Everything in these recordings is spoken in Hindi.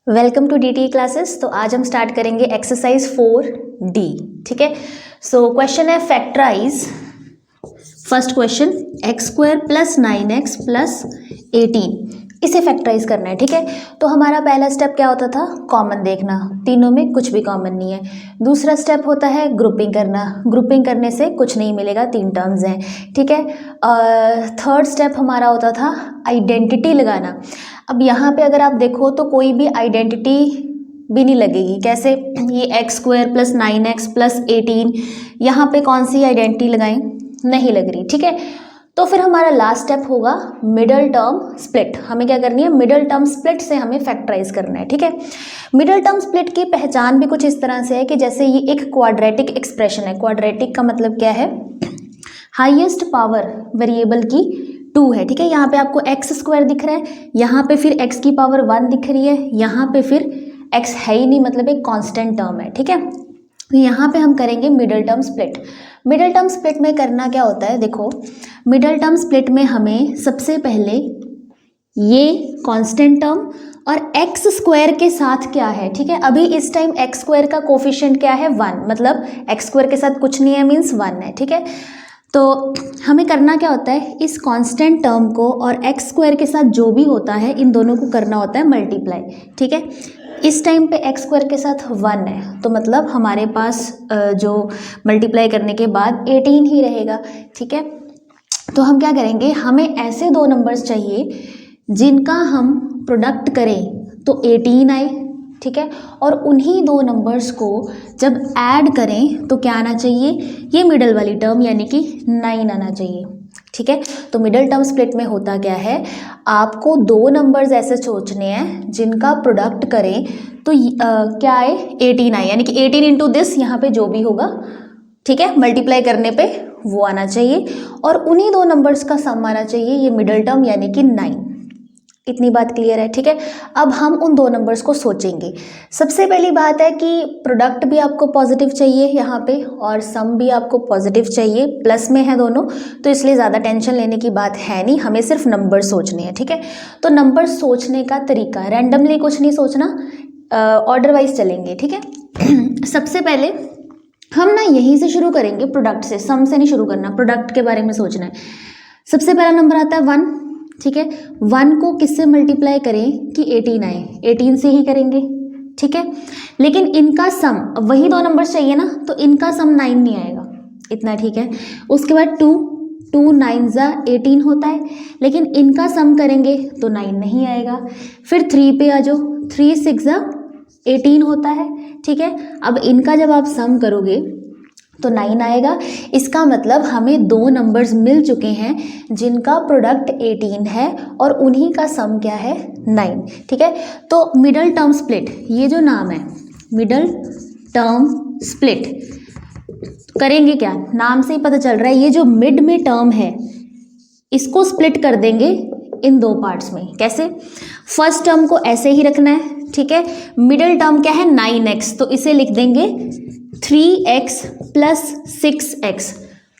Welcome to DTE classes. तो आज हम स्टार्ट करेंगे एक्सरसाइज 4D। ठीक है, सो क्वेश्चन है factorise. First question x² + 9x + 18 इसे फैक्टराइज करना है। ठीक है, तो हमारा पहला स्टेप क्या होता था? कॉमन देखना, तीनों में कुछ भी कॉमन नहीं है। दूसरा स्टेप होता है ग्रुपिंग करना, ग्रुपिंग करने से कुछ नहीं मिलेगा, 3 टर्म्स हैं। ठीक है, थर्ड स्टेप हमारा होता था आइडेंटिटी लगाना। अब यहाँ पे अगर आप देखो तो कोई भी आइडेंटिटी भी नहीं लगेगी। कैसे? ये x² + 9x + 18, यहाँ पे कौन सी आइडेंटिटी लगाएं? नहीं लग रही। ठीक है, तो फिर हमारा लास्ट स्टेप होगा मिडल टर्म स्प्लिट। हमें क्या करनी है? मिडल टर्म स्प्लिट से हमें फैक्टराइज करना है। ठीक है, मिडल टर्म स्प्लिट की पहचान भी कुछ इस तरह से है कि जैसे ये एक क्वाड्रेटिक एक्सप्रेशन है। क्वाड्रेटिक का मतलब क्या है? हाईएस्ट पावर वेरिएबल की 2 है। ठीक है, यहाँ पे आपको x² दिख रहा है, यहाँ पे फिर x की पावर 1 दिख रही है, यहाँ पे फिर x है ही नहीं, मतलब एक कांस्टेंट टर्म है। ठीक है, तो यहाँ पे हम करेंगे middle term split. Middle term split में करना क्या होता है? देखो, मिडल टर्म स्प्लिट में हमें सबसे पहले ये कांस्टेंट टर्म और x² के साथ क्या है। ठीक है, अभी इस टाइम x² का कोफिशिएंट क्या है? 1, मतलब x² के साथ कुछ नहीं है, मीन्स 1 है। ठीक है, तो हमें करना क्या होता है? इस कांस्टेंट टर्म को और x² के साथ जो भी होता है इन दोनों को करना होता है मल्टीप्लाई। ठीक है, इस टाइम पे x² के साथ 1 है, तो मतलब हमारे पास जो मल्टीप्लाई करने के बाद 18 ही रहेगा। ठीक है, तो हम क्या करेंगे? हमें ऐसे 2 नंबर्स चाहिए जिनका हम प्रोडक्ट करें तो 18 आए। ठीक है, और उन्हीं 2 नंबर्स को जब ऐड करें तो क्या आना चाहिए? ये मिडल वाली टर्म यानी कि 9 आना चाहिए। ठीक है, तो मिडल टर्म स्प्लिट में होता क्या है? आपको 2 नंबर्स ऐसे सोचने हैं जिनका प्रोडक्ट करें तो क्या आए? 18 आए, यानी कि 18 इंटू दिस, यहाँ पे जो भी होगा, ठीक है, मल्टीप्लाई करने पे वो आना चाहिए, और उन्हीं 2 नंबर्स का सम आना चाहिए, ये मिडल टर्म यानी कि 9। इतनी बात क्लियर है? ठीक है, अब हम उन 2 नंबर्स को सोचेंगे। सबसे पहली बात है कि प्रोडक्ट भी आपको पॉजिटिव चाहिए यहाँ पे, और सम भी आपको पॉजिटिव चाहिए, प्लस में है दोनों, तो इसलिए ज़्यादा टेंशन लेने की बात है नहीं, हमें सिर्फ नंबर सोचने हैं। ठीक है, तो नंबर सोचने का तरीका, रैंडमली कुछ नहीं सोचना, ऑर्डर वाइज चलेंगे। ठीक है, सबसे पहले हम ना यहीं से शुरू करेंगे, प्रोडक्ट से, सम से नहीं शुरू करना, प्रोडक्ट के बारे में सोचना है। सबसे पहला नंबर आता है 1। ठीक है, 1 को किससे मल्टीप्लाई करें कि 18 आए? 18 से ही करेंगे। ठीक है, लेकिन इनका सम, वही 2 नंबर्स चाहिए ना, तो इनका सम 9 नहीं आएगा, इतना। ठीक है, उसके बाद 2 9 × 18 होता है, लेकिन इनका सम करेंगे तो 9 नहीं आएगा। फिर 3 पे आ जाओ, 3 6 × 18 होता है। ठीक है, अब इनका जब आप सम करोगे तो 9 आएगा। इसका मतलब हमें 2 नंबर्स मिल चुके हैं जिनका प्रोडक्ट 18 है और उन्हीं का सम क्या है? 9। ठीक है, तो मिडल टर्म स्प्लिट, ये जो नाम है मिडल टर्म स्प्लिट, करेंगे क्या? नाम से ही पता चल रहा है, ये जो मिड में टर्म है इसको स्प्लिट कर देंगे इन 2 पार्ट्स में। कैसे? फर्स्ट टर्म को ऐसे ही रखना है। ठीक है, मिडल टर्म क्या है? 9x, तो इसे लिख देंगे 3x + 6x।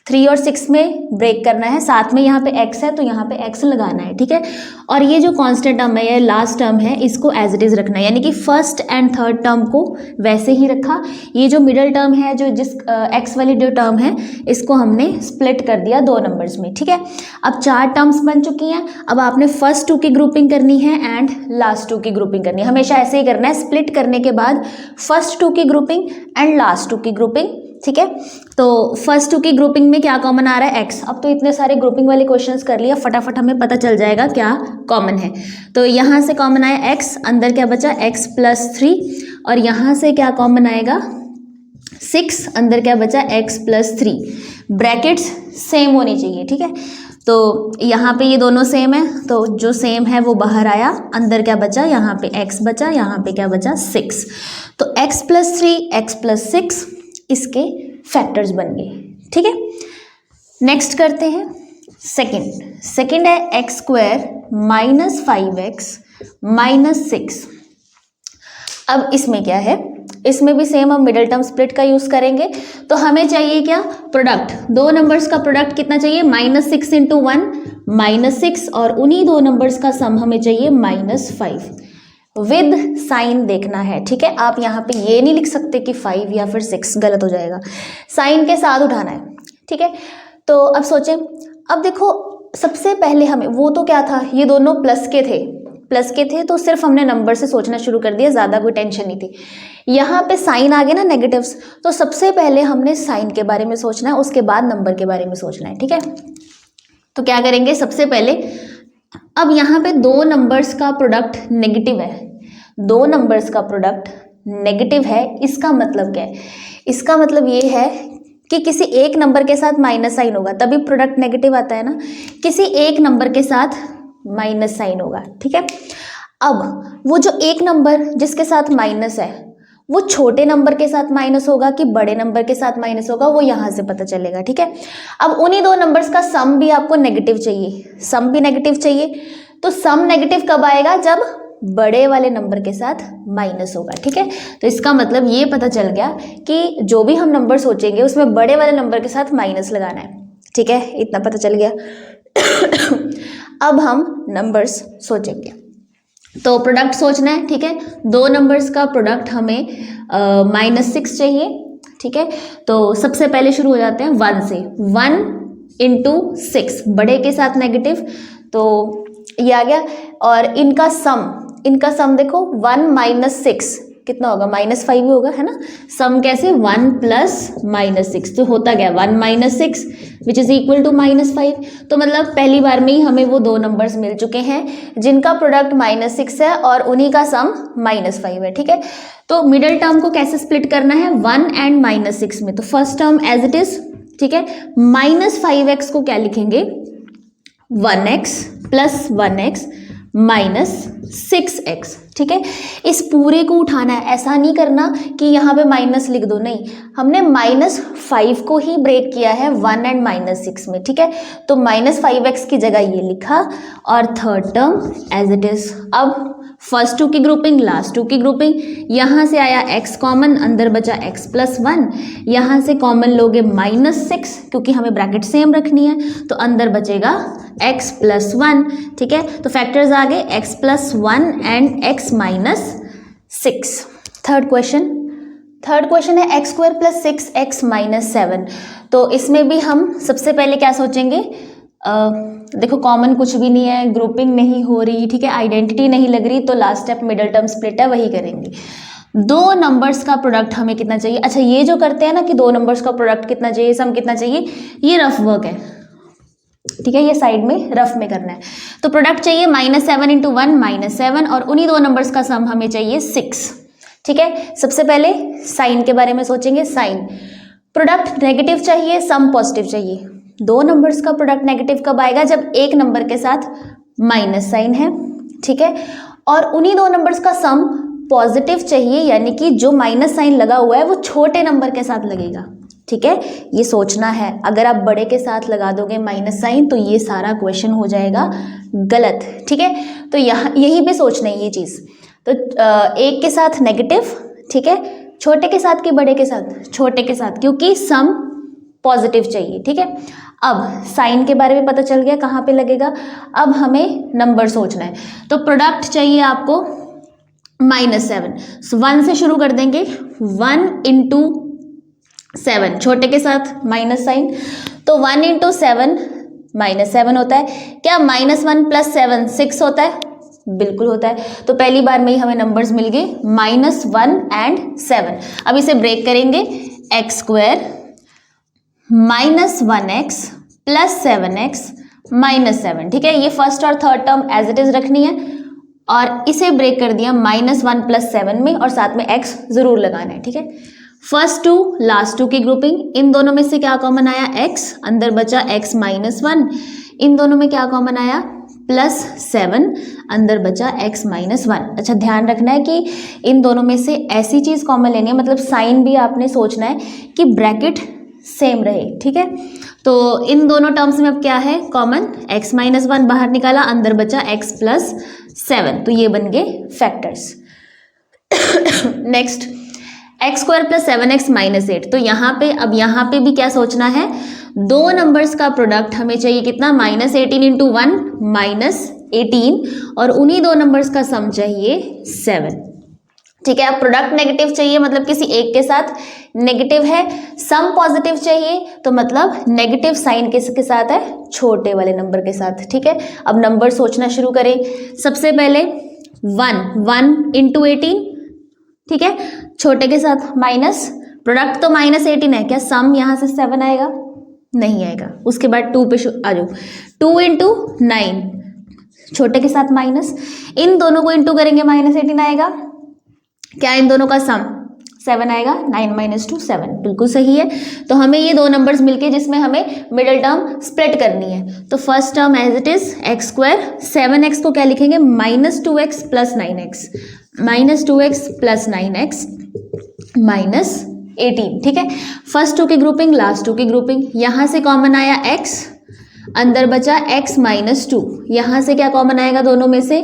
3 और 6 में ब्रेक करना है, साथ में यहाँ पे x है तो यहाँ पे x लगाना है। ठीक है, और ये जो कांस्टेंट टर्म है, ये लास्ट टर्म है, इसको एज इट इज रखना है, यानी कि फर्स्ट एंड थर्ड टर्म को वैसे ही रखा। ये जो मिडल टर्म है, जो जिस x वाली जो टर्म है, इसको हमने स्प्लिट कर दिया 2 नंबर्स में। ठीक है, अब 4 टर्म्स बन चुकी हैं। अब आपने फर्स्ट 2 की ग्रुपिंग करनी है एंड लास्ट 2 की ग्रुपिंग करनी है। हमेशा ऐसे ही करना है, स्प्लिट करने के बाद फर्स्ट 2 की ग्रुपिंग एंड लास्ट 2 की ग्रुपिंग। ठीक है, तो फर्स्ट 2 की ग्रुपिंग में क्या कॉमन आ रहा है? x। अब तो इतने सारे ग्रुपिंग वाले क्वेश्चंस कर लिया, फटाफट हमें पता चल जाएगा क्या कॉमन है। तो यहाँ से कॉमन आया x, अंदर क्या बचा? x + 3, और यहाँ से क्या कॉमन आएगा? 6, अंदर क्या बचा? x + 3। ब्रैकेट्स सेम होनी चाहिए। ठीक है, तो यहाँ पे ये दोनों सेम है, तो जो सेम है वो बाहर आया, अंदर क्या बचा? यहाँ पे x बचा, यहाँ पे क्या बचा? 6। तो x + 3, x + 6 इसके फैक्टर्स बन गए। ठीक है, नेक्स्ट करते हैं सेकंड है x² - 5x - 6। अब इसमें क्या है? इसमें भी सेम हम मिडल टर्म स्प्लिट का यूज करेंगे। तो हमें चाहिए क्या? प्रोडक्ट। 2 नंबर्स का प्रोडक्ट कितना चाहिए? -6 × 1 -6, और उन्हीं 2 नंबर्स का सम हमें चाहिए -5। विद साइन देखना है, ठीक है। आप यहाँ पे ये नहीं लिख सकते कि 5 या फिर 6, गलत हो जाएगा, साइन के साथ उठाना है, ठीक है। तो अब सोचें, अब देखो सबसे पहले हमें, वो तो क्या था, ये दोनों प्लस के थे तो सिर्फ हमने नंबर से सोचना शुरू कर दिया, ज़्यादा कोई टेंशन नहीं थी। यहाँ पे साइन आ गए ना नेगेटिव्स, तो सबसे पहले हमने साइन के बारे में सोचना है, उसके बाद नंबर के बारे में सोचना है, ठीक है। तो क्या करेंगे, सबसे पहले अब यहाँ पे दो नंबर्स का प्रोडक्ट नेगेटिव है, दो नंबर्स का प्रोडक्ट नेगेटिव है, इसका मतलब क्या है, इसका मतलब ये है कि किसी एक नंबर के साथ माइनस साइन होगा तभी प्रोडक्ट नेगेटिव आता है ना, किसी एक नंबर के साथ माइनस साइन होगा, ठीक है। अब वो जो एक नंबर जिसके साथ माइनस है वो छोटे नंबर के साथ माइनस होगा कि बड़े नंबर के साथ माइनस होगा, वो यहाँ से पता चलेगा, ठीक है। अब उन्हीं दो नंबर्स का सम भी आपको नेगेटिव चाहिए, सम भी नेगेटिव चाहिए, तो सम नेगेटिव कब आएगा, जब बड़े वाले नंबर के साथ माइनस होगा, ठीक है। तो इसका मतलब ये पता चल गया कि जो भी हम नंबर सोचेंगे उसमें बड़े वाले नंबर के साथ माइनस लगाना है, ठीक है, इतना पता चल गया। अब हम नंबर्स सोचेंगे, तो प्रोडक्ट सोचना है, ठीक है। दो नंबर्स का प्रोडक्ट हमें -6 चाहिए, ठीक है। तो सबसे पहले शुरू हो जाते हैं 1 से, 1 × 6 बड़े के साथ नेगेटिव, तो ये आ गया। और इनका सम देखो 1 - 6 कितना होगा, -5 ही होगा, है ना। सम कैसे, 1 + -6, तो होता गया 1 - 6 विच इज इक्वल टू -5। तो मतलब पहली बार में ही हमें वो दो नंबर्स मिल चुके हैं जिनका प्रोडक्ट -6 है और उन्हीं का सम -5 है, ठीक है। तो मिडल टर्म को कैसे स्प्लिट करना है, 1 and -6 में, तो first term as it is, ठीक है। -5x को क्या लिखेंगे, 1x + 1x -6x, ठीक है। इस पूरे को उठाना है, ऐसा नहीं करना कि यहाँ पे माइनस लिख दो, नहीं, हमने -5 को ही ब्रेक किया है 1 and -6 में, ठीक है। तो -5x की जगह ये लिखा और third term as it is. अब फर्स्ट 2 की ग्रुपिंग, लास्ट 2 की ग्रुपिंग, यहाँ से आया x कॉमन, अंदर बचा x + 1, यहाँ से कॉमन लोगे -6 क्योंकि हमें ब्रैकेट सेम रखनी है, तो अंदर बचेगा x + 1, ठीक है। तो फैक्टर्स आ गए x + 1 and x - 6। Third question है x² + 6x - 7। तो इसमें भी हम सबसे पहले क्या सोचेंगे, देखो कॉमन कुछ भी नहीं है, ग्रुपिंग नहीं हो रही, ठीक है, आइडेंटिटी नहीं लग रही, तो last step middle term split है, वही करेंगे। दो नंबर्स का प्रोडक्ट हमें कितना चाहिए, अच्छा ये जो करते हैं ना कि दो नंबर्स का प्रोडक्ट कितना चाहिए, सम कितना चाहिए, ये रफ वर्क है, ठीक है, ये साइड में रफ में करना है। तो प्रोडक्ट चाहिए -7 × 1 -7 और उन्हीं दो नंबर्स का सम हमें चाहिए 6, ठीक है। सबसे पहले साइन के बारे में सोचेंगे, साइन प्रोडक्ट नेगेटिव चाहिए, सम पॉजिटिव चाहिए। दो नंबर्स का प्रोडक्ट नेगेटिव कब आएगा, जब एक नंबर के साथ माइनस साइन है, ठीक है, और उन्हीं दो नंबर्स का सम पॉजिटिव चाहिए, यानी कि जो माइनस साइन लगा हुआ है वो छोटे नंबर के साथ लगेगा, ठीक है, ये सोचना है। अगर आप बड़े के साथ लगा दोगे माइनस साइन तो ये सारा क्वेश्चन हो जाएगा गलत, ठीक है। तो यहाँ यहीं पे सोचना है ये चीज़। तो एक के साथ नेगेटिव, ठीक है, छोटे के साथ कि बड़े के साथ, छोटे के साथ, क्योंकि सम पॉजिटिव चाहिए, ठीक है। अब साइन के बारे में पता चल गया कहाँ पे लगेगा, अब हमें नंबर सोचना है। तो प्रोडक्ट चाहिए आपको -7, सो 1 से शुरू कर देंगे, 1 × 7 छोटे के साथ माइनस साइन, तो 1 × 7 -7 होता है। क्या -1 + 7 6 होता है, बिल्कुल होता है। तो पहली बार में ही हमें नंबर्स मिल गए -1 and 7। अब इसे ब्रेक करेंगे, x² -1x + 7x - 7, ठीक है। ये फर्स्ट और third term as it is रखनी है और इसे ब्रेक कर दिया -1 + 7 में और साथ में x जरूर लगाना है, ठीक है। फर्स्ट 2 लास्ट 2 की ग्रुपिंग, इन दोनों में से क्या कॉमन आया, x, अंदर बचा x - 1, इन दोनों में क्या कॉमन आया, +7, अंदर बचा x - 1। अच्छा ध्यान रखना है कि इन दोनों में से ऐसी चीज़ कॉमन लेनी है, मतलब साइन भी आपने सोचना है कि ब्रैकेट सेम रहे, ठीक है। तो इन दोनों टर्म्स में अब क्या है कॉमन, x - 1 बाहर निकाला, अंदर बचा x + 7, तो ये बन गए फैक्टर्स। नेक्स्ट x² + 7x - 8, तो यहाँ पे भी क्या सोचना है, दो नंबर्स का प्रोडक्ट हमें चाहिए कितना, -18 × 1 -8 18 और उन्हीं दो नंबर्स का सम चाहिए 7। ठीक है, अब प्रोडक्ट नेगेटिव चाहिए मतलब किसी एक के साथ नेगेटिव है, सम पॉजिटिव चाहिए तो मतलब नेगेटिव साइन किसके साथ है, छोटे वाले नंबर के साथ। ठीक है, अब नंबर सोचना शुरू करें। सबसे पहले 1 इंटू 18, ठीक है, छोटे के साथ माइनस, प्रोडक्ट तो -18 है, क्या सम यहाँ से 7 आएगा, नहीं आएगा। उसके बाद 2 पे आ जाओ, 2 इंटू 9, छोटे के साथ माइनस, इन दोनों को इंटू करेंगे -18 आएगा, क्या इन दोनों का सम 7 आएगा, 9 - 2 7, बिल्कुल सही है। तो हमें ये दो नंबर्स मिलके जिसमें हमें मिडिल टर्म स्प्लिट करनी है, तो first term as it is x², 7x को क्या लिखेंगे -2x + 9x, -2x + 9x -18। ठीक है, फर्स्ट 2 की ग्रुपिंग, लास्ट 2 की ग्रुपिंग, यहाँ से कॉमन आया x, अंदर बचा x - 2, यहाँ से क्या कॉमन आएगा दोनों में से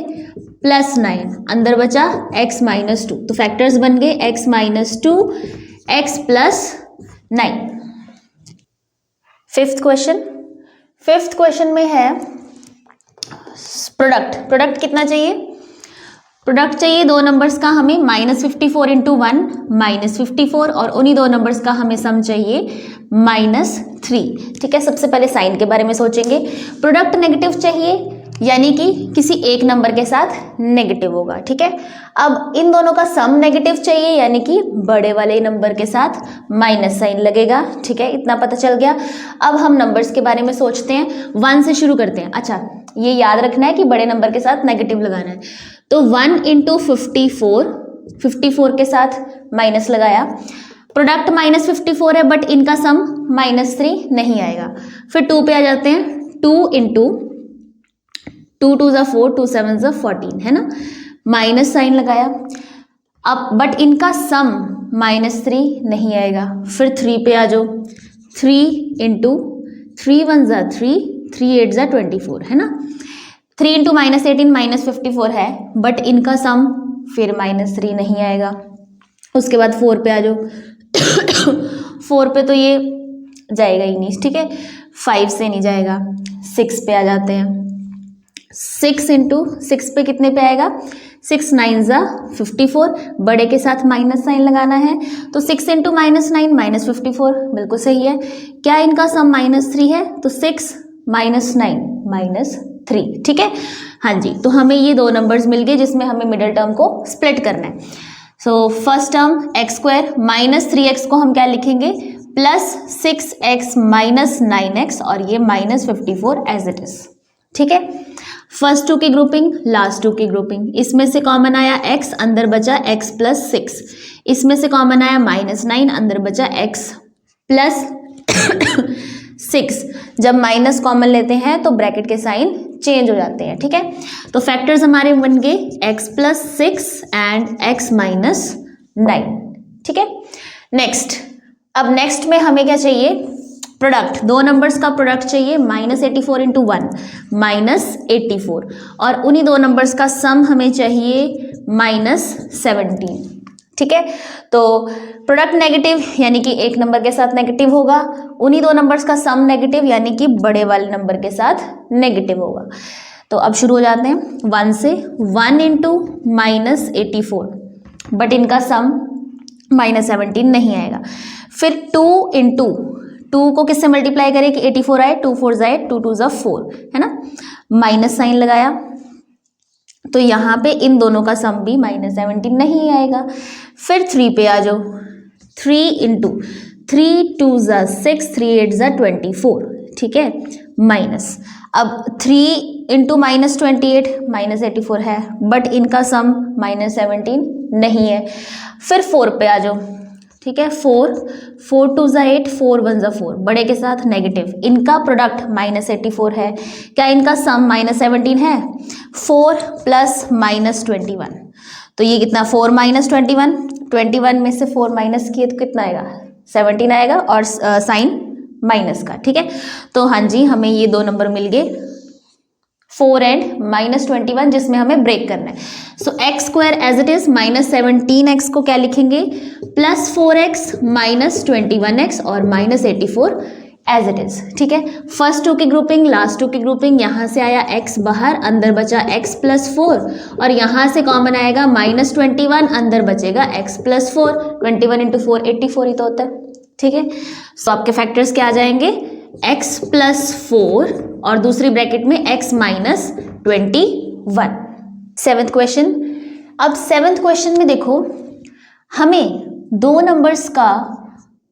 +9, अंदर बचा x - 2, तो फैक्टर्स बन गए x - 2 x + 9। फिफ्थ क्वेश्चन में है प्रोडक्ट कितना चाहिए, प्रोडक्ट चाहिए दो नंबर्स का हमें -54 × 1 -54 और उन्हीं दो नंबर्स का हमें सम चाहिए -3। ठीक है, सबसे पहले साइन के बारे में सोचेंगे। प्रोडक्ट नेगेटिव चाहिए यानी कि किसी एक नंबर के साथ नेगेटिव होगा। ठीक है, अब इन दोनों का सम नेगेटिव चाहिए यानी कि बड़े वाले नंबर के साथ माइनस साइन लगेगा। ठीक है, इतना पता चल गया। अब हम नंबर्स के बारे में सोचते हैं, 1 से शुरू करते हैं। अच्छा, ये याद रखना है कि बड़े नंबर के साथ नेगेटिव लगाना है, तो 1 × 54 के साथ माइनस लगाया, प्रोडक्ट -54 है बट इनका सम -3 नहीं आएगा। फिर 2 पे आ जाते हैं, 2 × 2 2 = 4, 2 7 = 14 है ना, माइनस साइन लगाया। अब बट इनका सम -3 नहीं आएगा। फिर 3 पे आ जाओ, 3 × 3 1 = 3, 3 8 = 24 है ना, 3 × -18 -54 है बट इनका सम फिर -3 नहीं आएगा। उसके बाद 4 पे आ जाओ, 4 पे तो ये जाएगा ही नहीं। ठीक है, 5 से नहीं जाएगा। 6 पे आ जाते हैं, 6 × 6 पे कितने पे आएगा, 6 9 = 54, बड़े के साथ माइनस साइन लगाना है, तो 6 × -9 -54, बिल्कुल सही है। क्या इनका सम -3 है, तो 6 - 9 -3। ठीक है, हाँ जी, तो हमें ये दो नंबर्स मिल गए जिसमें हमें मिडिल टर्म को स्प्लिट करना है। सो फर्स्ट टर्म x² -3x को हम क्या लिखेंगे, +6x - 9x और ये -54 एज इट इज। ठीक है, फर्स्ट 2 की ग्रुपिंग, लास्ट 2 की ग्रुपिंग, इसमें से कॉमन आया x, अंदर बचा x + 6, इसमें से कॉमन आया -9, अंदर बचा x + 6। जब माइनस कॉमन लेते हैं तो ब्रैकेट के साइन चेंज हो जाते हैं। ठीक है, तो फैक्टर्स हमारे बन गए x + 6 एंड x - 9। ठीक है, अब नेक्स्ट में हमें क्या चाहिए, प्रोडक्ट, दो नंबर्स का प्रोडक्ट चाहिए, -84 × 1 -84 और उन्हीं दो नंबर्स का सम हमें चाहिए -17। ठीक है, तो प्रोडक्ट नेगेटिव यानी कि एक नंबर के साथ नेगेटिव होगा, उन्हीं दो नंबर्स का सम नेगेटिव यानी कि बड़े वाले नंबर के साथ नेगेटिव होगा। तो अब शुरू हो जाते हैं 1 से, 1 × -84 बट इनका सम -17 नहीं आएगा। फिर 2 × 2 को किससे मल्टीप्लाई करें कि 84 आए, 2 4 = 2 2 = 4 है ना, माइनस साइन लगाया, तो यहाँ पे इन दोनों का सम भी -17 नहीं आएगा। फिर 3 पे आ जाओ, 3 × 3 2 = 6, 3 8 = 24। ठीक है, माइनस, अब 3 × -28 -84 है बट इनका सम -17 नहीं है। फिर 4 पे आ जाओ, ठीक है, 4 2 = 8, 4 1 = 4, बड़े के साथ नेगेटिव, इनका प्रोडक्ट -84 है, क्या इनका सम -17 है, 4 + -21, तो ये कितना 4 - 21 में से 4 माइनस किए तो कितना आएगा, 17 आएगा और साइन माइनस का। ठीक है, तो हाँ जी, हमें ये दो नंबर मिल गए 4 एंड -21 जिसमें हमें ब्रेक करना है। सो x² as it is -17x को क्या लिखेंगे, +4x - 21x और -84 एज इट इज, ठीक है। फर्स्ट टू की ग्रुपिंग, लास्ट टू की ग्रुपिंग, यहाँ से आया x बाहर, अंदर बचा x प्लस 4 और यहाँ से कॉमन आएगा -21, अंदर बचेगा x प्लस 4। 21 इंटू 4 84 ही तो होता है, ठीक है। सो आपके फैक्टर्स क्या आ जाएंगे, x प्लस 4 और दूसरी ब्रैकेट में x माइनस 21। Seventh question. अब सेवन्थ क्वेश्चन में देखो, हमें दो नंबर्स का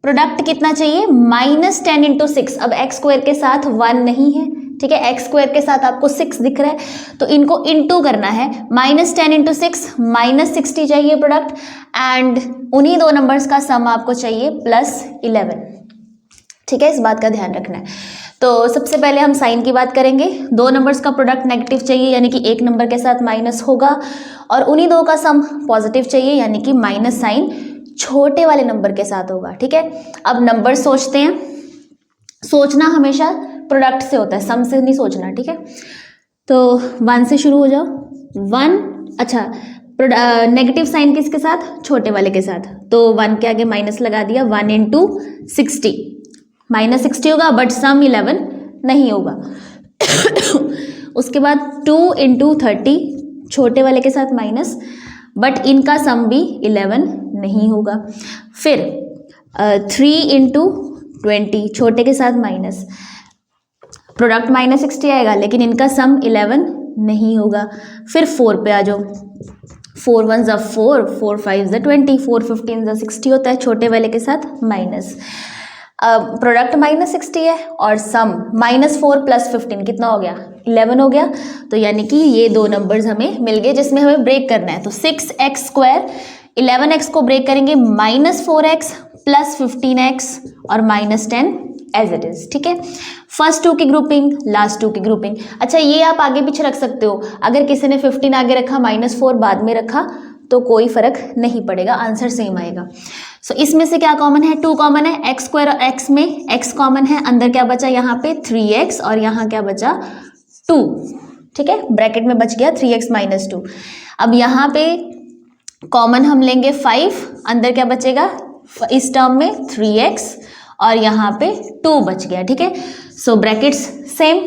प्रोडक्ट कितना चाहिए, -10 इंटू 6। अब एक्स स्क्वायर के साथ 1 नहीं है, ठीक है, एक्स स्क्वायर के साथ आपको 6 दिख रहा है, तो इनको इंटू करना है। -10 इंटू 6 -60 चाहिए प्रोडक्ट, एंड उन्हीं दो नंबर्स का सम आपको चाहिए +11, ठीक है, इस बात का ध्यान रखना है। तो सबसे पहले हम साइन की बात करेंगे। दो नंबर्स का प्रोडक्ट नेगेटिव चाहिए, यानी कि एक नंबर के साथ माइनस होगा, और उन्हीं दो का सम पॉजिटिव चाहिए, यानी कि माइनस साइन छोटे वाले नंबर के साथ होगा, ठीक है। अब नंबर सोचते हैं, सोचना हमेशा प्रोडक्ट से होता है, सम से नहीं सोचना, ठीक है। तो 1 से शुरू हो जाओ, 1, अच्छा नेगेटिव साइन किसके साथ, छोटे वाले के साथ, तो 1 के आगे माइनस लगा दिया, 1 इंटू 60 -60 होगा, बट सम 11 नहीं होगा। उसके बाद 2 इंटू 30, छोटे वाले के साथ माइनस, बट इनका सम भी 11 नहीं होगा। फिर 3 इंटू 20, छोटे के साथ माइनस, प्रोडक्ट -60 आएगा, लेकिन इनका सम 11 नहीं होगा। फिर 4 पे आ जाओ, 4 1 ज़ा 4, 4 5 ज़ा 20, 4 15 ज़ा 60 होता है, छोटे वाले के साथ माइनस। प्रोडक्ट -60 है और सम -4 + 15 कितना हो गया, 11 हो गया। तो यानी कि ये दो नंबर्स हमें मिल गए जिसमें हमें ब्रेक करना है। तो 6x² 11x को ब्रेक करेंगे, -4x + 15x और -10 एज इट इज, ठीक है। फर्स्ट टू की ग्रुपिंग, लास्ट टू की ग्रुपिंग। अच्छा, ये आप आगे पीछे रख सकते हो, अगर किसी ने 15 आगे रखा, -4 बाद में रखा, तो कोई फर्क नहीं पड़ेगा, आंसर सेम आएगा। सो इसमें से क्या कॉमन है, 2 कॉमन है, x² और x में x कॉमन है, अंदर क्या बचा यहाँ पे 3x और यहाँ क्या बचा 2, ठीक है, ब्रैकेट में बच गया 3x - 2। अब यहाँ पे कॉमन हम लेंगे 5, अंदर क्या बचेगा इस टर्म में 3x और यहाँ पे 2 बच गया, ठीक है। सो ब्रैकेट्स सेम,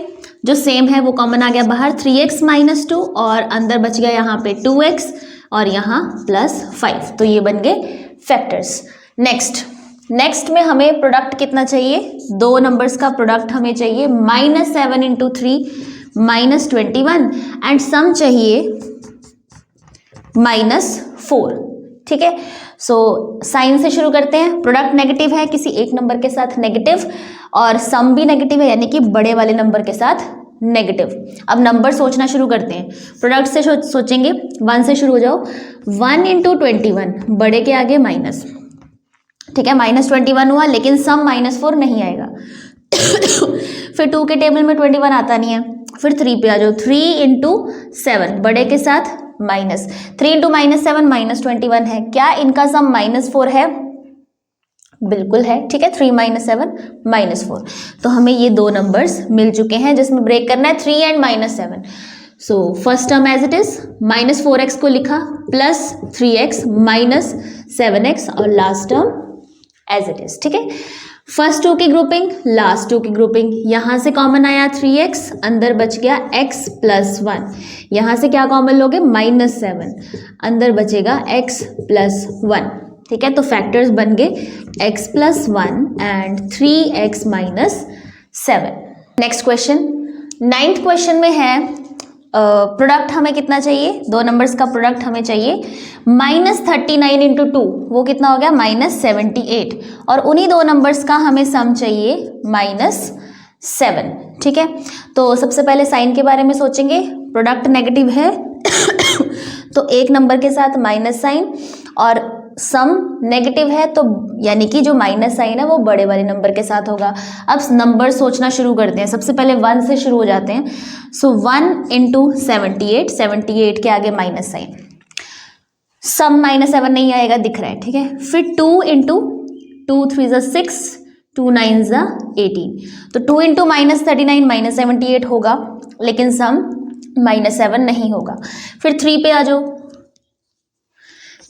जो सेम है वो कॉमन आ गया बाहर, 3x - 2 और अंदर बच गया यहाँ पे 2x और यहाँ +5, तो ये बन गए फैक्टर्स। नेक्स्ट में हमें प्रोडक्ट कितना चाहिए, दो नंबर्स का प्रोडक्ट हमें चाहिए -7 इंटू 3 -21 एंड सम चाहिए -4, ठीक है। सो साइन से शुरू करते हैं। प्रोडक्ट नेगेटिव है, किसी एक नंबर के साथ नेगेटिव, और सम भी नेगेटिव है, यानी कि बड़े वाले नंबर के साथ नेगेटिव। अब नंबर सोचना शुरू करते हैं, प्रोडक्ट से सोचेंगे, 1 से शुरू हो जाओ, 1 इंटू 21, बड़े के आगे माइनस, ठीक है, -21 हुआ, लेकिन सम -4 नहीं आएगा। फिर 2 के टेबल में 21 आता नहीं है। फिर 3 पे आ जाओ, 3 इंटू 7, बड़े के साथ माइनस, 3 इंटू -7 -21 है, क्या इनका सम -4 है, बिल्कुल है, ठीक है, 3 - 7 -4। तो हमें ये दो नंबर्स मिल चुके हैं जिसमें ब्रेक करना है, 3 and -7। So first term as it is, -4x को लिखा, +3x -7x और last term as it is, ठीक है। फर्स्ट टू की ग्रुपिंग, लास्ट टू की ग्रुपिंग, यहाँ से कॉमन आया 3x, अंदर बच गया x + 1, यहाँ से क्या कॉमन लोगे -7, अंदर बचेगा x + 1, ठीक है। तो फैक्टर्स बन गए x + 1 and 3x - 7। Next question, 9th question में है प्रोडक्ट हमें कितना चाहिए, दो नंबर्स का प्रोडक्ट हमें चाहिए -39 इंटू 2, वो कितना हो गया -78, और उन्हीं दो नंबर्स का हमें सम चाहिए -7, ठीक है। तो सबसे पहले साइन के बारे में सोचेंगे, प्रोडक्ट नेगेटिव है तो एक नंबर के साथ माइनस साइन, और सम नेगेटिव है तो यानी कि जो माइनस साइन है वो बड़े वाले नंबर के साथ होगा। अब नंबर सोचना शुरू करते हैं, सबसे पहले 1 से शुरू हो जाते हैं। सो 1 इंटू 78, 78 के आगे माइनस साइन, सम -7 नहीं आएगा, दिख रहा है, ठीक है। फिर 2 इंटू 2 3 ज़ा 6, 2 9 ज़ा 18, तो 2 इंटू -39 -78 होगा, लेकिन सम -7 नहीं होगा। फिर 3 पे आ जाओ,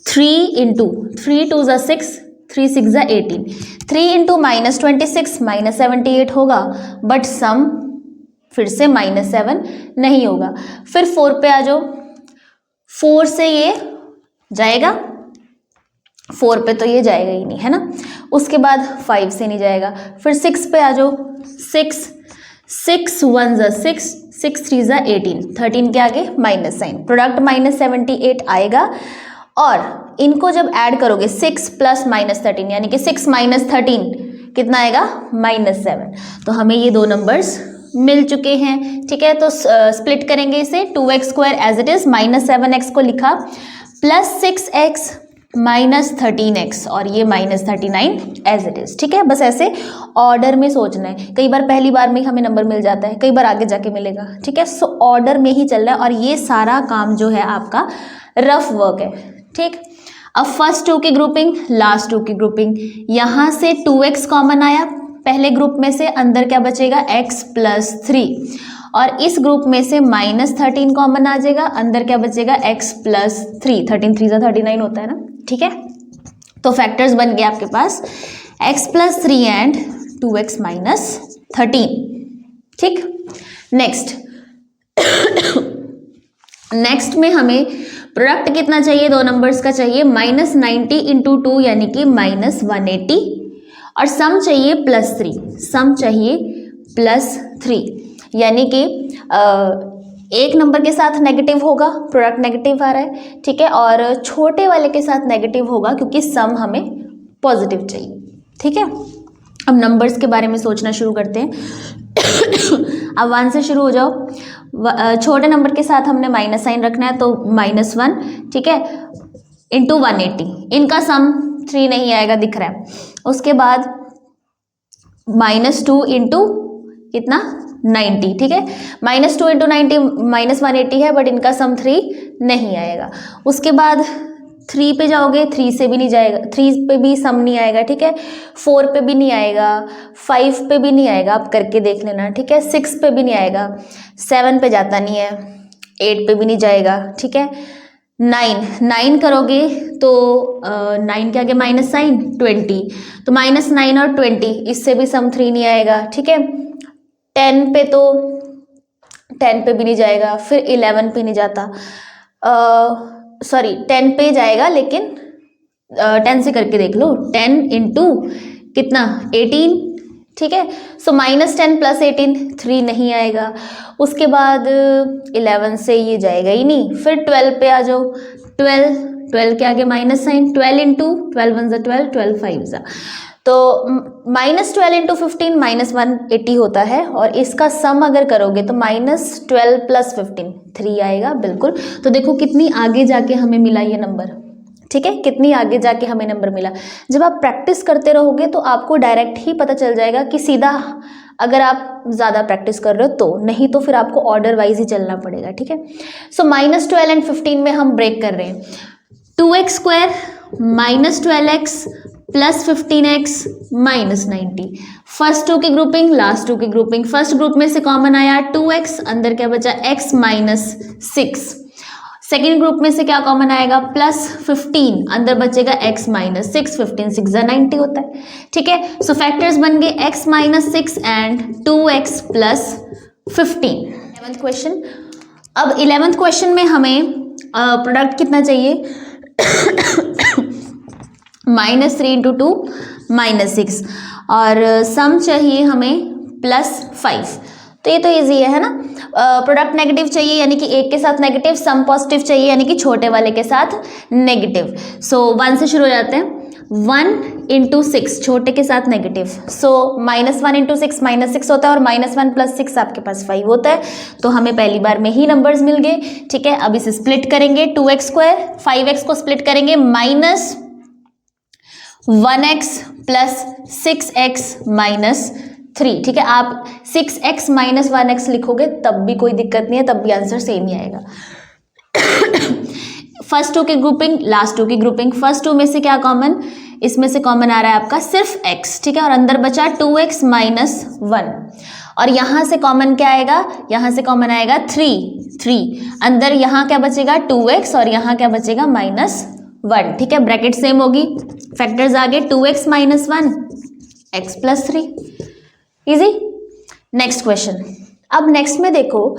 3 इंटू 3 2 ज़ा 6, 3 6 ज़ा 18, 3 इंटू -26 -78 होगा, बट सम फिर से -7 नहीं होगा। फिर 4 पे आ जाओ, 4 से ये जाएगा, 4 पे तो ये जाएगा ही नहीं, है ना। उसके बाद 5 से नहीं जाएगा। फिर 6 पे आ जाओ, 6 6 1 ज़ा 6, 6 3 ज़ा 18, 13 के आगे माइनस साइन, प्रोडक्ट -78 आएगा। और इनको जब ऐड करोगे 6 प्लस -13 यानी कि 6 - 13 कितना आएगा, -7। तो हमें ये दो नंबर्स मिल चुके हैं, ठीक है। तो स्प्लिट करेंगे इसे, 2x² as it is, -7x को लिखा, +6x -13x और ये -39 एज इट इज, ठीक है। बस ऐसे ऑर्डर में सोचना है, कई बार पहली बार में हमें नंबर मिल जाता है, कई बार आगे जाके मिलेगा, ठीक है। सो ऑर्डर में ही चल रहा है और ये सारा काम जो है आपका रफ वर्क है, ठीक। अब फर्स्ट 2 की ग्रुपिंग, लास्ट 2 की ग्रुपिंग, यहाँ से 2x कॉमन आया पहले ग्रुप में से, अंदर क्या बचेगा x + 3, और इस ग्रुप में से -13 कॉमन आ जाएगा, अंदर क्या बचेगा x + 3, 13 3 ज़ा 39 होता है ना, ठीक है। तो फैक्टर्स बन गए आपके पास x + 3 एंड 2x - 13, ठीक। नेक्स्ट में हमें प्रोडक्ट कितना चाहिए, दो नंबर्स का चाहिए, -90 इंटू 2 यानी कि -180, और सम चाहिए +3, सम चाहिए +3 यानी कि एक नंबर के साथ नेगेटिव होगा, प्रोडक्ट नेगेटिव आ रहा है, ठीक है, और छोटे वाले के साथ नेगेटिव होगा क्योंकि सम हमें पॉजिटिव चाहिए, ठीक है। अब नंबर्स के बारे में सोचना शुरू करते हैं। अब 1 से शुरू हो जाओ, छोटे नंबर के साथ हमने माइनस साइन रखना है, तो -1, ठीक है, इंटू 180, इनका सम 3 नहीं आएगा, दिख रहा है। उसके बाद -2 इंटू कितना 90, ठीक है, -2 इंटू 90 -180 है, बट इनका सम 3 नहीं आएगा। उसके बाद 3 पे जाओगे, 3 से भी नहीं जाएगा, 3 पे भी सम नहीं आएगा, ठीक है, 4 पे भी नहीं आएगा, 5 पे भी नहीं आएगा, आप करके देख लेना, ठीक है, 6 पे भी नहीं आएगा, 7 पे जाता नहीं है, 8 पे भी नहीं जाएगा, ठीक है। 9 करोगे तो 9 के आगे माइनस साइन 20, तो -9 और 20, इससे भी सम 3 नहीं आएगा, ठीक है। 10 पे तो 10 पे भी नहीं जाएगा, फिर 11 पे नहीं जाता, सॉरी 10 पे जाएगा, लेकिन 10 से करके देख लो, 10 इंटू कितना 18, ठीक है। सो -10 + 18 3 नहीं आएगा। उसके बाद 11 से ये जाएगा ही नहीं, फिर 12 पे आ जाओ, 12 के आगे माइनस साइन, 12 इंटू 12 1 ज़ा 12, 12 5 ज़ा, तो -12 इंटू 15 -180 होता है, और इसका सम अगर करोगे तो -12 + 15 3 आएगा, बिल्कुल। तो देखो कितनी आगे जाके हमें मिला ये नंबर, ठीक है, कितनी आगे जाके हमें नंबर मिला। जब आप प्रैक्टिस करते रहोगे तो आपको डायरेक्ट ही पता चल जाएगा कि सीधा, अगर आप ज़्यादा प्रैक्टिस कर रहे हो तो, नहीं तो फिर आपको ऑर्डर वाइज ही चलना पड़ेगा, ठीक है। सो -12 एंड 15 में हम ब्रेक कर रहे हैं, 2x² -12x + 15x -90, फर्स्ट 2 की ग्रुपिंग, लास्ट 2 की ग्रुपिंग, फर्स्ट ग्रुप में से कॉमन आया 2x, अंदर क्या बचा x -6, सेकेंड ग्रुप में से क्या कॉमन आएगा +15, अंदर बचेगा x -6, 15 6 ज़ा 90 होता है, ठीक है। सो फैक्टर्स बन गए x -6 and 2x + 15। 11th question. अब 11th क्वेश्चन में हमें प्रोडक्ट कितना चाहिए, -3 इंटू 2 -6, और सम चाहिए हमें +5। तो ये तो इजी है ना। प्रोडक्ट नेगेटिव चाहिए यानी कि एक के साथ नेगेटिव, सम पॉजिटिव चाहिए यानी कि छोटे वाले के साथ नेगेटिव। सो 1 से शुरू हो जाते हैं, 1 इंटू 6 छोटे के साथ नेगेटिव, सो -1 इंटू 6 -6 होता है, और -1 + 6 आपके पास 5 होता है, तो हमें पहली बार में ही नंबर्स मिल गए, ठीक है। अब इसे स्प्लिट करेंगे, 2x² 5x को स्प्लिट करेंगे, -1x + 6x -3, ठीक है। आप 6x - 1x लिखोगे तब भी कोई दिक्कत नहीं है, तब भी आंसर सेम ही आएगा। फर्स्ट 2 की ग्रुपिंग, लास्ट 2 की ग्रुपिंग, फर्स्ट 2 में से क्या कॉमन, इसमें से कॉमन आ रहा है आपका सिर्फ x, ठीक है, और अंदर बचा 2x - 1, और यहाँ से कॉमन क्या आएगा, यहाँ से कॉमन आएगा 3, अंदर यहाँ क्या बचेगा 2x, और यहाँ क्या बचेगा -1, ठीक है, ब्रैकेट सेम होगी, फैक्टर्स आ गए 2x - 1 x plus 3। Easy. Next question. अब नेक्स्ट में देखो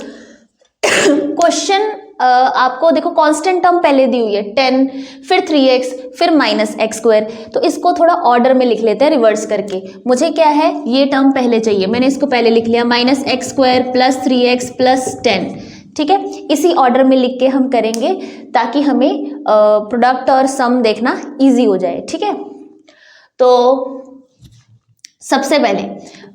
क्वेश्चन आपको देखो कांस्टेंट टर्म पहले दी हुई है 10, फिर 3x, फिर माइनस एक्स स्क्वायर। तो इसको थोड़ा ऑर्डर में लिख लेते हैं रिवर्स करके। मुझे क्या है, ये टर्म पहले चाहिए, मैंने इसको पहले लिख लिया minus x square plus 3x plus 10। ठीक है, इसी ऑर्डर में लिख के हम करेंगे ताकि हमें प्रोडक्ट और सम देखना इजी हो जाए। ठीक है, तो सबसे पहले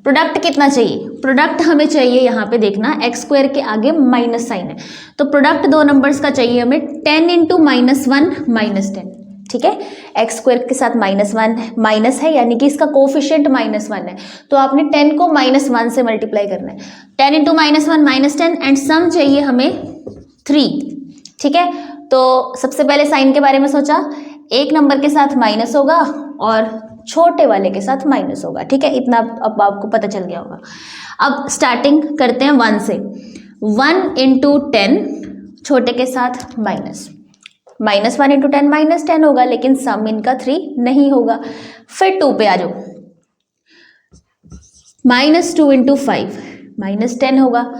प्रोडक्ट कितना चाहिए, प्रोडक्ट हमें चाहिए यहाँ पे देखना एक्स स्क्वायर के आगे माइनस साइन है, तो प्रोडक्ट दो नंबर्स का चाहिए हमें 10 इंटू माइनस 1 माइनस 10। ठीक है, एक्स स्क्वायर के साथ -1 माइनस है, यानी कि इसका कोफिशिएंट -1 है, तो आपने 10 को -1 से मल्टीप्लाई करना है। 10 इंटू -1 माइनस 10 एंड सम चाहिए हमें 3। ठीक है, तो सबसे पहले साइन के बारे में सोचा, एक नंबर के साथ माइनस होगा और छोटे वाले के साथ माइनस होगा। ठीक है, इतना अब आपको पता चल गया होगा। अब स्टार्टिंग करते हैं 1 से। 1 इंटू 10 छोटे के साथ माइनस, -1 इंटू 10 -10 होगा, लेकिन सम इनका 3 नहीं होगा। फिर 2 पे आ जाओ, -2 इंटू 5 -10 होगा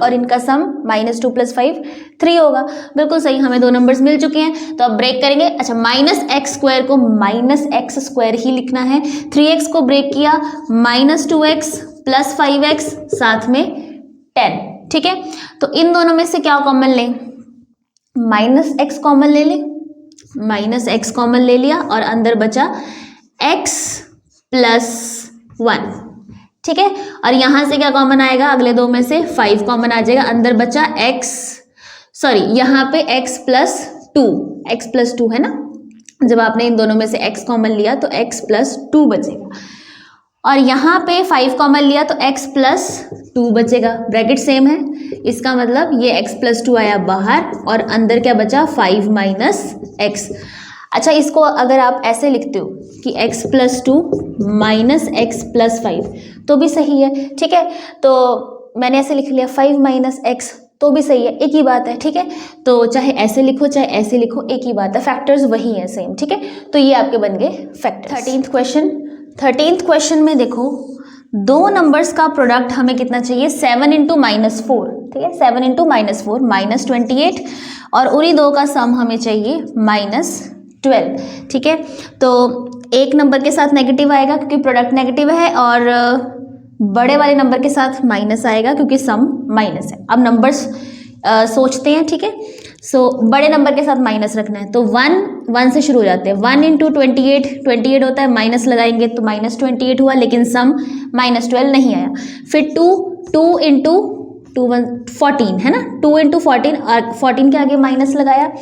और इनका सम -2 + 5 3 होगा। बिल्कुल सही, हमें दो नंबर्स मिल चुके हैं, तो अब ब्रेक करेंगे। अच्छा, माइनस एक्स स्क्वायर को माइनस एक्स स्क्वायर ही लिखना है, 3x को ब्रेक किया, -2x + 5x साथ में 10। ठीक है, तो इन दोनों में से क्या कॉमन लें, -x कॉमन ले लें, -x कॉमन ले लिया और अंदर बचा x + 1। ठीक है, और यहां से क्या कॉमन आएगा, अगले दो में से 5 कॉमन आ जाएगा, अंदर बचा यहाँ पे x + 2 है ना, जब आपने इन दोनों में से x कॉमन लिया तो x + 2 बचेगा, और यहाँ पे 5 कॉमन लिया तो x + 2 बचेगा, ब्रैकेट सेम है, इसका मतलब ये x + 2 आया बाहर और अंदर क्या बचा 5 - x। अच्छा, इसको अगर आप ऐसे लिखते हो कि x + 2 - x + 5 तो भी सही है। ठीक है, तो मैंने ऐसे लिख लिया 5 - x तो भी सही है, एक ही बात है। ठीक है, तो चाहे ऐसे लिखो चाहे ऐसे लिखो, एक ही बात है, फैक्टर्स वही है सेम। ठीक है, तो ये आपके बन गए फैक्टर। 13th क्वेश्चन में देखो, दो नंबर्स का प्रोडक्ट हमें कितना चाहिए, 7 इंटू -4। ठीक है, 7 इंटू -4 -28, और उन्हीं दो का सम हमें चाहिए -12। ठीक है, तो एक नंबर के साथ नेगेटिव आएगा क्योंकि प्रोडक्ट नेगेटिव है, और बड़े वाले नंबर के साथ माइनस आएगा क्योंकि सम माइनस है। अब नंबर्स सोचते हैं। ठीक है, सो बड़े नंबर के साथ माइनस रखना है, तो 1 से शुरू हो जाते हैं। 1 इंटू 28 होता है, माइनस लगाएंगे तो -28 हुआ, लेकिन सम -12 नहीं आया। फिर 2 इंटू 14 है ना, 2 इंटू 14 और 14 के आगे माइनस लगाया,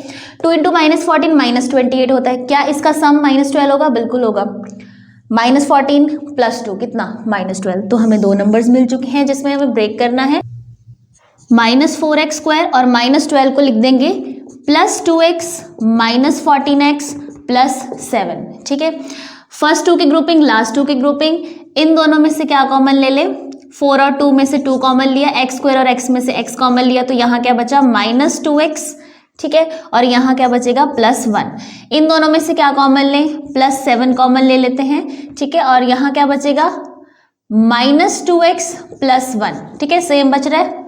2 इंटू -14 -28 होता है। क्या इसका सम -12 होगा? बिल्कुल होगा। -14 + 2 कितना, -12। तो हमें दो नंबर्स मिल चुके हैं जिसमें हमें ब्रेक करना है। -4x² और -12 को लिख देंगे +2x -14x +7। ठीक है, फर्स्ट 2 की ग्रुपिंग, लास्ट 2 की ग्रुपिंग, इन दोनों में से क्या कॉमन ले लें, 4 और 2 में से 2 कॉमन लिया, x² और x में से x कॉमन लिया, तो यहाँ क्या बचा -2x। ठीक है, और यहाँ क्या बचेगा +1। इन दोनों में से क्या कॉमन लें, +7 कॉमन ले लेते हैं। ठीक है, और यहाँ क्या बचेगा -2x +1। ठीक है, सेम बच रहा है।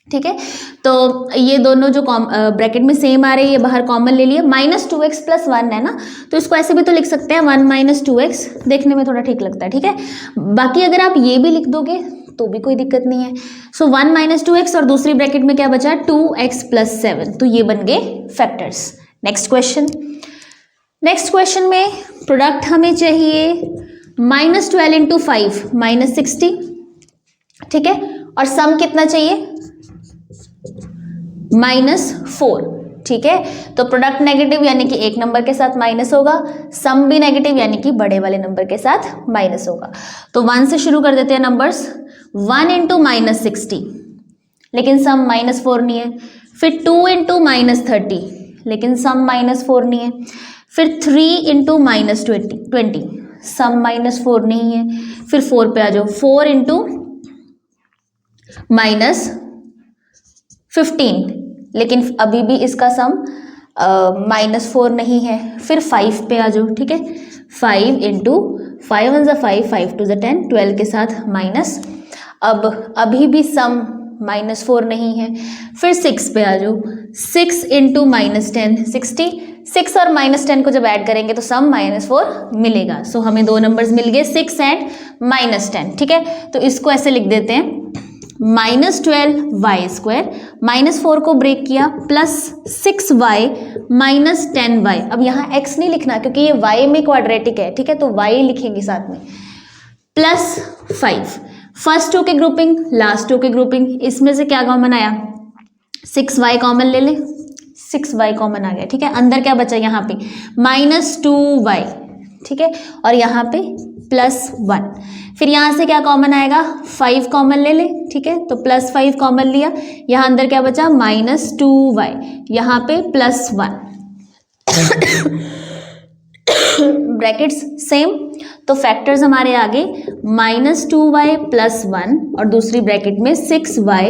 ठीक है, तो ये दोनों जो ब्रैकेट में सेम आ रही है, ये बाहर कॉमन ले लिए, -2x +1 है ना, तो इसको ऐसे भी तो लिख सकते हैं 1 - 2x, देखने में थोड़ा ठीक लगता है। ठीक है, बाकी अगर आप ये भी लिख दोगे तो भी कोई दिक्कत नहीं है। सो 1 - 2x और दूसरी ब्रैकेट में क्या बचा 2x +7, तो ये बन गए फैक्टर्स। नेक्स्ट क्वेश्चन में प्रोडक्ट हमें चाहिए -12 इंटू 5 -60। ठीक है, और सम कितना चाहिए -4। ठीक है, तो प्रोडक्ट नेगेटिव यानी कि एक नंबर के साथ माइनस होगा, सम भी नेगेटिव यानी कि बड़े वाले नंबर के साथ माइनस होगा। तो 1 से शुरू कर देते हैं नंबर्स। 1 इंटू -60, लेकिन सम -4 नहीं है। फिर 2 इंटू -30, लेकिन सम -4 नहीं है। फिर 3 इंटू -20, सम -4 नहीं है। फिर 4 पे आ जाओ, 4 इंटू -15, लेकिन अभी भी इसका सम -4 नहीं है। फिर 5 पे आ जाओ। ठीक है, 5 इंटू 5 1 ज़ा 5, 5 2 ज़ा 10, 12 के साथ माइनस। अब अभी भी सम -4 नहीं है, फिर 6 पे आ जाओ। 6 इंटू -10 60, 6 और -10 को जब ऐड करेंगे तो सम -4 मिलेगा। सो हमें दो नंबर्स मिल गए 6 एंड -10, ठीक है। तो इसको ऐसे लिख देते हैं -12y², -4 को ब्रेक किया, +6y -10y। अब यहाँ x नहीं लिखना क्योंकि ये y में क्वाड्रेटिक है, ठीक है, तो y लिखेंगे साथ में, +5। फर्स्ट टू की ग्रुपिंग, लास्ट टू की ग्रुपिंग, इसमें से क्या कॉमन आया, 6y कॉमन ले ले, 6y कॉमन आ गया, ठीक है। अंदर क्या बचा यहाँ पे -2y, ठीक है, और यहाँ पे +1। फिर यहाँ से क्या कॉमन आएगा, 5 कॉमन ले ले, ठीक है, तो +5 कॉमन लिया, यहाँ अंदर क्या बचा -2y, यहाँ पे +1 ब्रैकेट्स सेम, तो फैक्टर्स हमारे आगे -2y +1 और दूसरी ब्रैकेट में 6y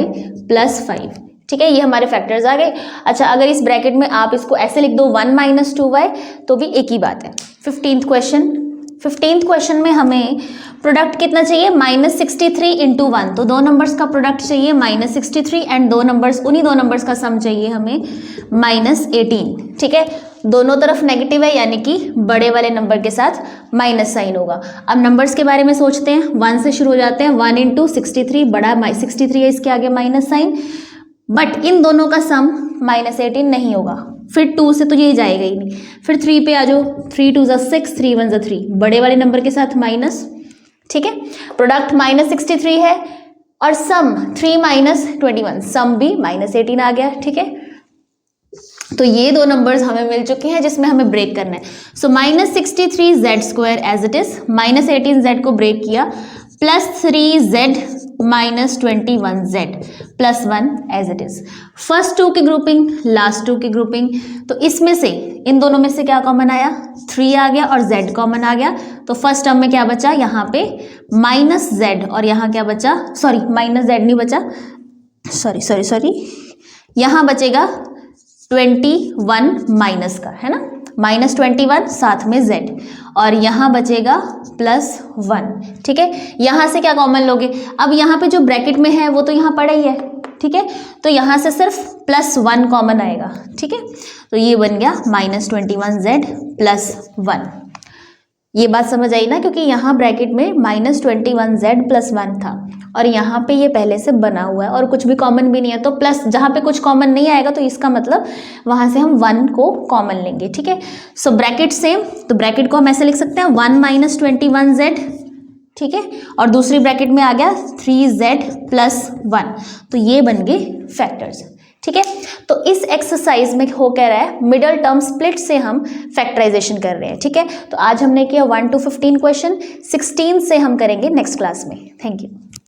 +5, ठीक है, ये हमारे फैक्टर्स आ गए। अच्छा, अगर इस ब्रैकेट में आप इसको ऐसे लिख दो 1 - 2y तो भी एक ही बात है। 15th क्वेश्चन में हमें प्रोडक्ट कितना चाहिए, -63 × 1, तो दो नंबर्स का प्रोडक्ट चाहिए -63 एंड दो नंबर्स, उन्हीं दो नंबर्स का सम चाहिए हमें -18, ठीक है। दोनों तरफ नेगेटिव है यानी कि बड़े वाले नंबर के साथ माइनस साइन होगा। अब नंबर्स के बारे में सोचते हैं, 1 से शुरू हो जाते हैं, 1 × 63, बड़ा 63 है, इसके आगे माइनस साइन, बट इन दोनों का सम -18 नहीं होगा। फिर 2 से तो ये जाएगा ही नहीं, फिर 3 पे आ जाओ, 3 2 ज़ा 6, 3 1 ज़ा 3, बड़े वाले नंबर के साथ माइनस, ठीक है। प्रोडक्ट -63 है और सम 3 - 21, सम भी -18 आ गया, ठीक है। तो ये दो नंबर्स हमें मिल चुके हैं जिसमें हमें ब्रेक करना है। सो -63z² as it is, -18z को ब्रेक किया, +3z -21z +1 as it is. First two की ग्रुपिंग, लास्ट टू की ग्रुपिंग, तो इसमें से इन दोनों में से क्या कॉमन आया, 3 आ गया और z कॉमन आ गया, तो फर्स्ट टर्म में क्या बचा, यहाँ पे -z और यहाँ क्या बचा, सॉरी -z नहीं बचा, सॉरी, यहाँ बचेगा 21 माइनस का, है ना, -21 साथ में z, और यहाँ बचेगा +1, ठीक है। यहाँ से क्या कॉमन लोगे, अब यहाँ पे जो ब्रैकेट में है वो तो यहाँ पड़ा ही है, ठीक है, तो यहाँ से सिर्फ +1 कॉमन आएगा, ठीक है, तो ये बन गया -21z +1। ये बात समझ आई ना, क्योंकि यहाँ ब्रैकेट में -21z +1 था और यहाँ पे ये पहले से बना हुआ है और कुछ भी कॉमन भी नहीं है, तो प्लस जहाँ पे कुछ कॉमन नहीं आएगा तो इसका मतलब वहाँ से हम 1 को कॉमन लेंगे, ठीक है। सो ब्रैकेट सेम, तो ब्रैकेट को हम ऐसे लिख सकते हैं 1 - 21z, ठीक है, और दूसरी ब्रैकेट में आ गया 3z +1, तो ये बन गए फैक्टर्स, ठीक है। तो इस एक्सरसाइज में हो कह रहा है मिडल टर्म स्प्लिट से हम फैक्टराइजेशन कर रहे हैं, ठीक है। तो आज हमने किया 1 to 15 क्वेश्चन, 16 से हम करेंगे नेक्स्ट क्लास में। Thank you.